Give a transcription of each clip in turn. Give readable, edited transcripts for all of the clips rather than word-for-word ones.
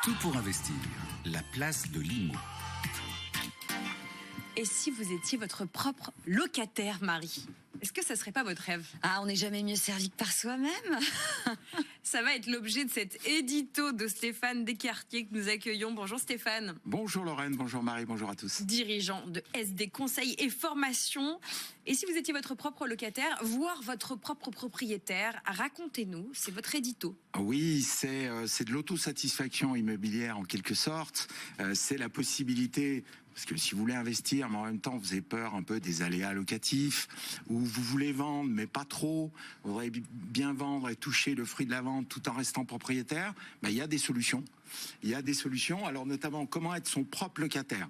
Tout pour investir, la place de l'IMO. Et si vous étiez votre propre locataire, Marie? Est-ce que ça serait pas votre rêve? Ah, on n'est jamais mieux servi que par soi-même. Ça va être l'objet de cet édito de Stéphane Descartiers que nous accueillons. Bonjour Stéphane. Bonjour Lorraine, bonjour Marie, bonjour à tous. Dirigeant de SD Conseil et Formation. Et si vous étiez votre propre locataire, voire votre propre propriétaire, racontez-nous, c'est votre édito. Oui, c'est de l'autosatisfaction immobilière en quelque sorte. C'est la possibilité, parce que si vous voulez investir, mais en même temps vous avez peur un peu des aléas locatifs, ou vous voulez vendre mais pas trop, vous voudrez bien vendre et toucher le fruit de la vente tout en restant propriétaire, il y a des solutions. Il y a des solutions, alors notamment comment être son propre locataire.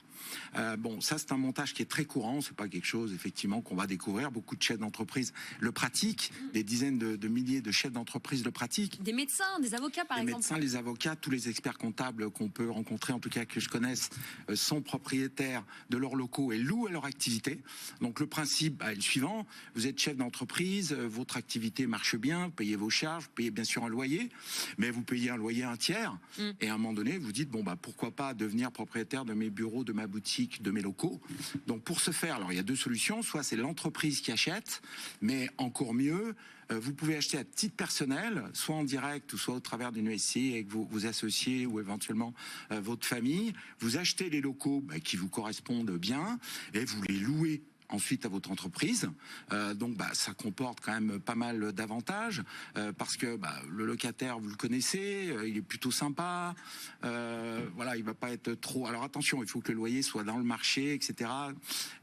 Bon, ça c'est un montage qui est très courant, c'est pas quelque chose effectivement qu'on va découvrir. Beaucoup de chefs d'entreprise le pratiquent, des dizaines de milliers de chefs d'entreprise le pratiquent. Des médecins, des avocats par exemple. Les médecins, les avocats, tous les experts comptables qu'on peut rencontrer, en tout cas que je connaisse, sont propriétaires de leurs locaux et louent leur activité. Donc le principe est le suivant, vous êtes chef d'entreprise, votre activité marche bien, vous payez vos charges, vous payez bien sûr un loyer, mais vous payez un loyer un tiers. Et à un moment donné, vous dites, pourquoi pas devenir propriétaire de mes bureaux, de ma boutique, de mes locaux. Donc pour ce faire, alors il y a deux solutions, soit c'est l'entreprise qui achète, mais encore mieux, vous pouvez acheter à titre personnel, soit en direct, ou soit au travers d'une SCI avec vos associés ou éventuellement votre famille. Vous achetez les locaux qui vous correspondent bien et vous les louez ensuite à votre entreprise. Donc ça comporte quand même pas mal d'avantages parce que le locataire, vous le connaissez, il est plutôt sympa. Voilà, il va pas être trop. Alors attention, il faut que le loyer soit dans le marché, etc.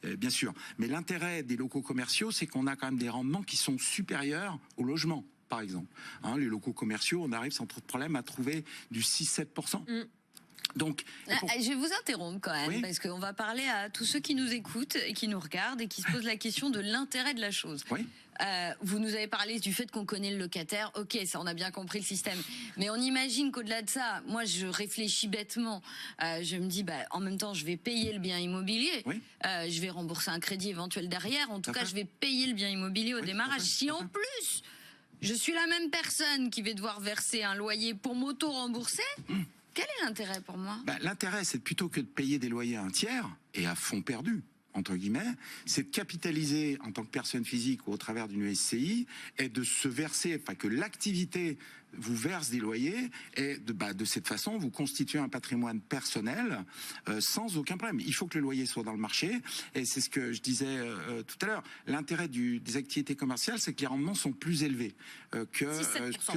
Bien sûr. Mais l'intérêt des locaux commerciaux, c'est qu'on a quand même des rendements qui sont supérieurs au logement, par exemple. Les locaux commerciaux, on arrive sans trop de problème à trouver du 6-7%. Donc, je vais vous interrompre quand même, parce qu'on va parler à tous ceux qui nous écoutent et qui nous regardent et qui se posent la question de l'intérêt de la chose. Oui. Vous nous avez parlé du fait qu'on connaît le locataire. Ok, ça, on a bien compris le système. Mais on imagine qu'au-delà de ça, moi, je réfléchis bêtement. Je me dis, en même temps, je vais payer le bien immobilier. Oui. Je vais rembourser un crédit éventuel derrière. En tout cas, je vais payer le bien immobilier au démarrage. Si en plus, je suis la même personne qui va devoir verser un loyer pour m'auto-rembourser, quel est l'intérêt pour moi? L'intérêt, c'est plutôt que de payer des loyers à un tiers et à fond perdu, entre guillemets, c'est de capitaliser en tant que personne physique ou au travers d'une SCI et de se verser, que l'activité vous verse des loyers et de cette façon, vous constituez un patrimoine personnel sans aucun problème. Il faut que le loyer soit dans le marché et c'est ce que je disais tout à l'heure. L'intérêt des activités commerciales, c'est que les rendements sont plus élevés que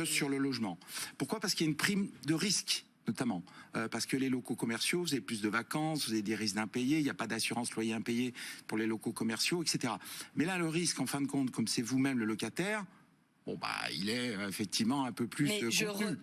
sur le logement. Pourquoi? Parce qu'il y a une prime de risque. Notamment parce que les locaux commerciaux, vous avez plus de vacances, vous avez des risques d'impayés, il n'y a pas d'assurance loyer impayé pour les locaux commerciaux, etc. Mais là, le risque, en fin de compte, comme c'est vous-même le locataire, il est effectivement un peu plus contenu.